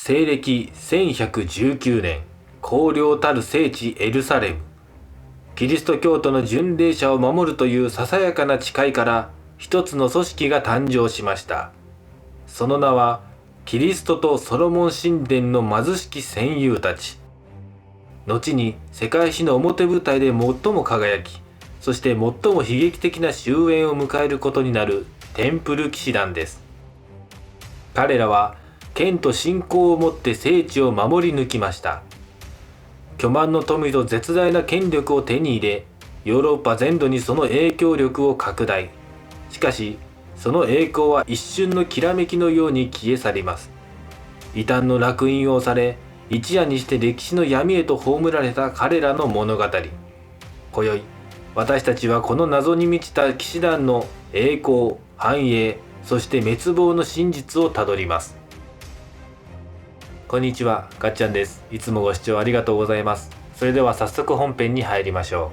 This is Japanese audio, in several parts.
西暦1119年、荒涼たる聖地エルサレム。キリスト教徒の巡礼者を守るというささやかな誓いから一つの組織が誕生しました。その名は、キリストとソロモン神殿の貧しき戦友たち。後に世界史の表舞台で最も輝き、そして最も悲劇的な終焉を迎えることになるテンプル騎士団です。彼らは剣と信仰をもって聖地を守り抜きました。巨万の富と絶大な権力を手に入れ、ヨーロッパ全土にその影響力を拡大。しかし、その栄光は一瞬のきらめきのように消え去ります。異端の烙印をされ、一夜にして歴史の闇へと葬られた彼らの物語。今宵、私たちはこの謎に満ちた騎士団の栄光、繁栄、そして滅亡の真実をたどります。こんにちは、がっちゃんです。いつもご視聴ありがとうございます。それでは早速本編に入りましょ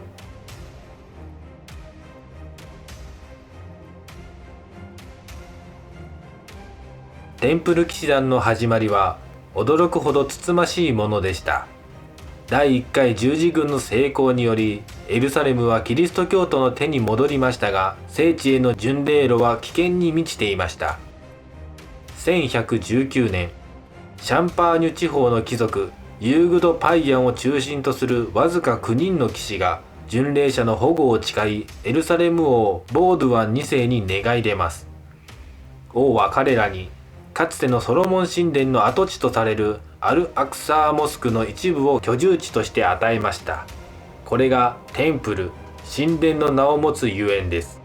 う。テンプル騎士団の始まりは驚くほどつつましいものでした。第1回十字軍の成功によりエルサレムはキリスト教徒の手に戻りましたが、聖地への巡礼路は危険に満ちていました。1119年、シャンパーニュ地方の貴族ユーグド・パイアンを中心とするわずか9人の騎士が巡礼者の保護を誓い、エルサレム王ボードゥアン2世に願い出ます。王は彼らにかつてのソロモン神殿の跡地とされるアル・アクサーモスクの一部を居住地として与えました。これがテンプル、神殿の名を持つゆえんです。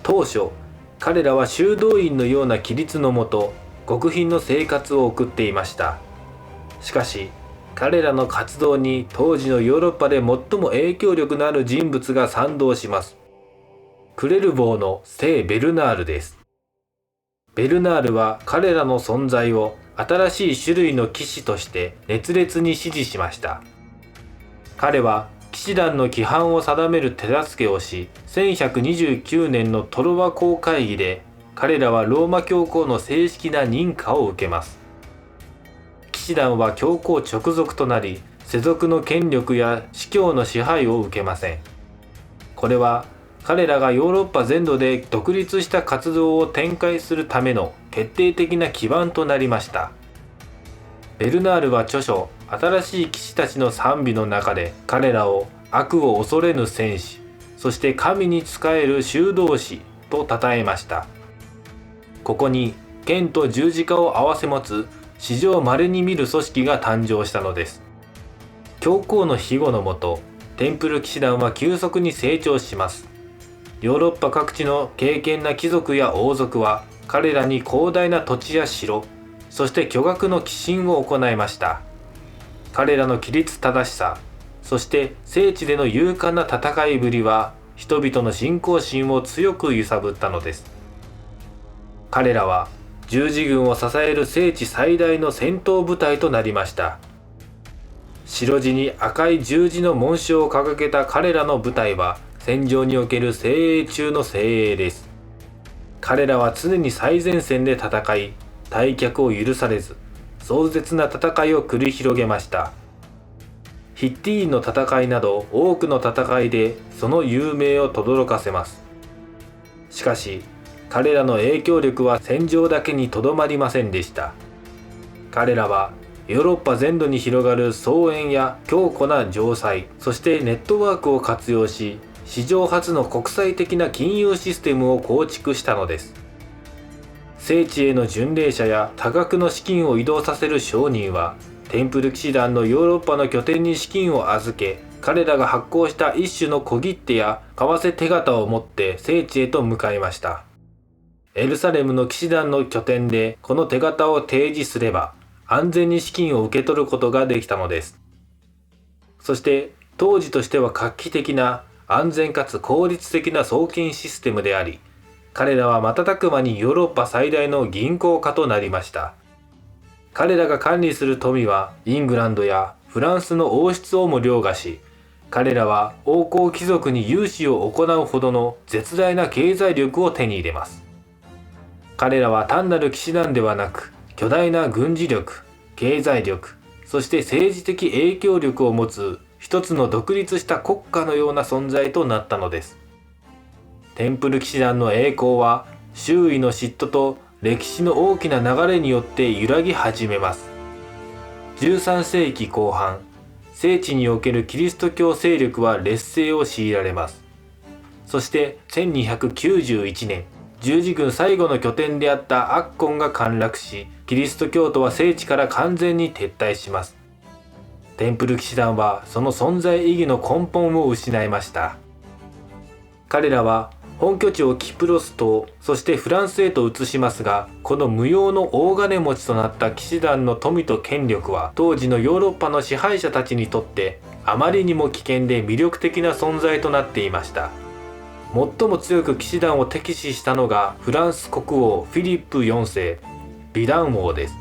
当初、彼らは修道院のような規律のもと、極貧の生活を送っていました。しかし、彼らの活動に当時のヨーロッパで最も影響力のある人物が賛同します。クレルボーの聖ベルナールです。ベルナールは彼らの存在を新しい種類の騎士として熱烈に支持しました。彼は騎士団の規範を定める手助けをし、1129年のトロワ公会議で彼らはローマ教皇の正式な認可を受けます。騎士団は教皇直属となり、世俗の権力や司教の支配を受けません。これは彼らがヨーロッパ全土で独立した活動を展開するための決定的な基盤となりました。ベルナールは著書「新しい騎士たちの賛美」の中で彼らを悪を恐れぬ戦士、そして神に仕える修道士と称えました。ここに剣と十字架を併せ持つ史上稀に見る組織が誕生したのです。教皇の庇護のもと、テンプル騎士団は急速に成長します。ヨーロッパ各地の敬虔な貴族や王族は彼らに広大な土地や城、そして巨額の寄進を行いました。彼らの規律正しさ、そして聖地での勇敢な戦いぶりは人々の信仰心を強く揺さぶったのです。彼らは十字軍を支える聖地最大の戦闘部隊となりました。白地に赤い十字の紋章を掲げた彼らの部隊は戦場における精鋭中の精鋭です。彼らは常に最前線で戦い、退却を許されず、壮絶な戦いを繰り広げました。ヒッティーンの戦いなど多くの戦いでその有名を轟かせます。しかし、彼らの影響力は戦場だけにとどまりませんでした。彼らはヨーロッパ全土に広がる草原や強固な城塞、そしてネットワークを活用し、史上初の国際的な金融システムを構築したのです。聖地への巡礼者や多額の資金を移動させる商人は、テンプル騎士団のヨーロッパの拠点に資金を預け、彼らが発行した一種の小切手や為替手形を持って聖地へと向かいました。エルサレムの騎士団の拠点でこの手形を提示すれば、安全に資金を受け取ることができたのです。そして当時としては画期的な安全かつ効率的な送金システムであり、彼らは瞬く間にヨーロッパ最大の銀行家となりました。彼らが管理する富はイングランドやフランスの王室をも凌駕し、彼らは王侯貴族に融資を行うほどの絶大な経済力を手に入れます。彼らは単なる騎士団ではなく、巨大な軍事力、経済力、そして政治的影響力を持つ一つの独立した国家のような存在となったのです。テンプル騎士団の栄光は周囲の嫉妬と歴史の大きな流れによって揺らぎ始めます。13世紀後半、聖地におけるキリスト教勢力は劣勢を強いられます。そして1291年、十字軍最後の拠点であったアッコンが陥落し、キリスト教徒は聖地から完全に撤退します。テンプル騎士団はその存在意義の根本を失いました。彼らは本拠地をキプロス島、そしてフランスへと移しますが、この無用の大金持ちとなった騎士団の富と権力は当時のヨーロッパの支配者たちにとってあまりにも危険で魅力的な存在となっていました。最も強く騎士団を敵視したのがフランス国王フィリップ4世、ヴィラン王です。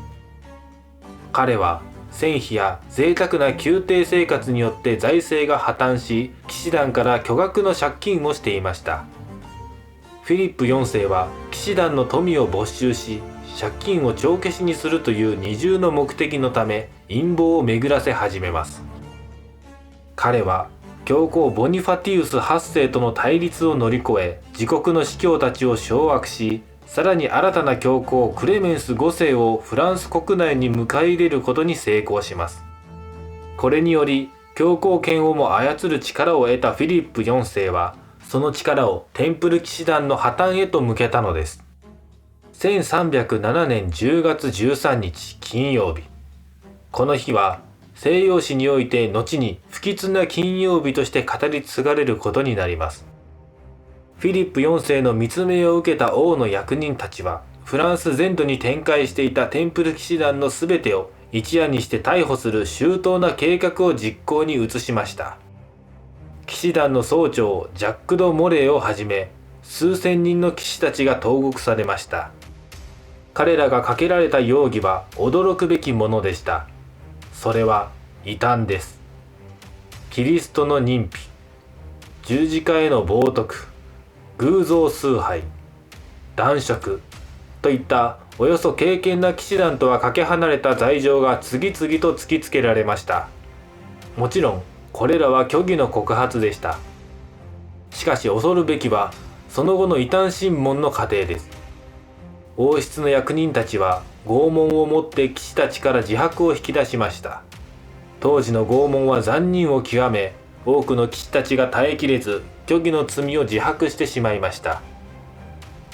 彼は戦費や贅沢な宮廷生活によって財政が破綻し、騎士団から巨額の借金をしていました。フィリップ4世は騎士団の富を没収し、借金を帳消しにするという二重の目的のため陰謀を巡らせ始めます。彼は教皇ボニファティウス8世との対立を乗り越え、自国の司教たちを掌握し、さらに新たな教皇クレメンス5世をフランス国内に迎え入れることに成功します。これにより教皇権をも操る力を得たフィリップ4世は、その力をテンプル騎士団の破綻へと向けたのです。1307年10月13日金曜日。この日は西洋史において後に不吉な金曜日として語り継がれることになります。フィリップ4世の密命を受けた王の役人たちは、フランス全土に展開していたテンプル騎士団のすべてを一夜にして逮捕する周到な計画を実行に移しました。騎士団の総長ジャック・ド・モレーをはじめ、数千人の騎士たちが投獄されました。彼らがかけられた容疑は驚くべきものでした。それは異端です。キリストの認否、十字架への冒涜、偶像崇拝、男色といったおよそ敬虔な騎士団とはかけ離れた罪状が次々と突きつけられました。もちろんこれらは虚偽の告発でした。しかし恐るべきはその後の異端審問の過程です。王室の役人たちは拷問をもって騎士たちから自白を引き出しました。当時の拷問は残忍を極め、多くの騎士たちが耐えきれず虚偽の罪を自白してしまいました。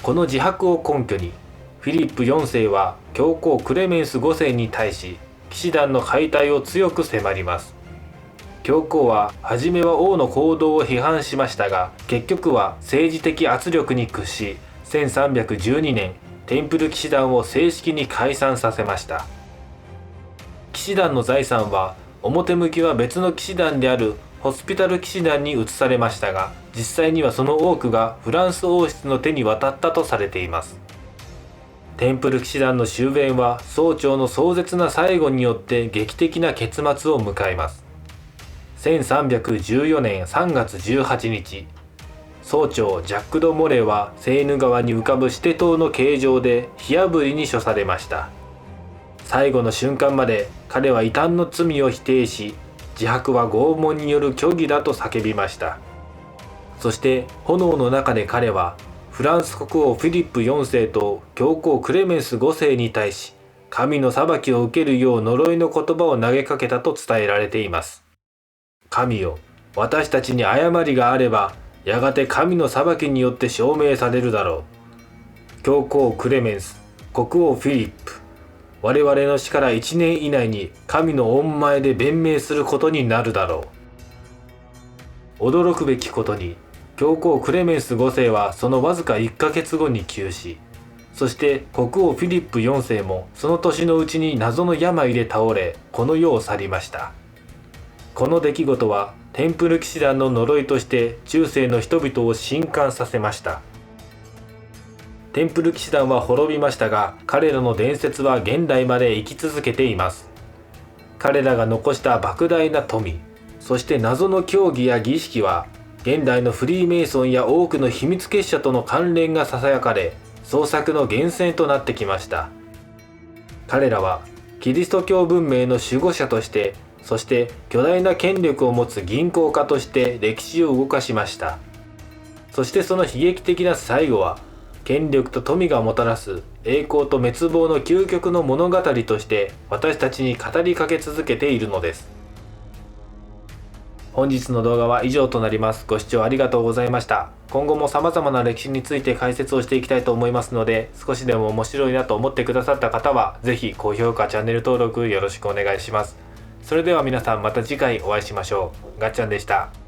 この自白を根拠にフィリップ4世は教皇クレメンス5世に対し騎士団の解体を強く迫ります。教皇は初めは王の行動を批判しましたが、結局は政治的圧力に屈し、1312年テンプル騎士団を正式に解散させました。騎士団の財産は表向きは別の騎士団であるホスピタル騎士団に移されましたが、実際にはその多くがフランス王室の手に渡ったとされています。テンプル騎士団の終焉は総長の壮絶な最後によって劇的な結末を迎えます。1314年3月18日、総長ジャック・ド・モレはセーヌ川に浮かぶシテ島の形状で火あぶりに処されました。最後の瞬間まで彼は異端の罪を否定し、自白は拷問による虚偽だと叫びました。そして炎の中で彼はフランス国王フィリップ4世と教皇クレメンス5世に対し、神の裁きを受けるよう呪いの言葉を投げかけたと伝えられています。神よ、私たちに誤りがあれば、やがて神の裁きによって証明されるだろう。教皇クレメンス、国王フィリップ、我々の死から1年以内に神の御前で弁明することになるだろう。驚くべきことに、教皇クレメンス5世はそのわずか1ヶ月後に急死。そして国王フィリップ4世もその年のうちに謎の病で倒れ、この世を去りました。この出来事はテンプル騎士団の呪いとして中世の人々を震撼させました。テンプル騎士団は滅びましたが、彼らの伝説は現代まで生き続けています。彼らが残した莫大な富、そして謎の教義や儀式は現代のフリーメイソンや多くの秘密結社との関連がささやかれ、創作の源泉となってきました。彼らはキリスト教文明の守護者として、そして巨大な権力を持つ銀行家として歴史を動かしました。そしてその悲劇的な最後は、権力と富がもたらす栄光と滅亡の究極の物語として私たちに語りかけ続けているのです。本日の動画は以上となります。ご視聴ありがとうございました。今後も様々な歴史について解説をしていきたいと思いますので、少しでも面白いなと思ってくださった方は、ぜひ高評価、チャンネル登録よろしくお願いします。それでは皆さんまた次回お会いしましょう。がっちゃんでした。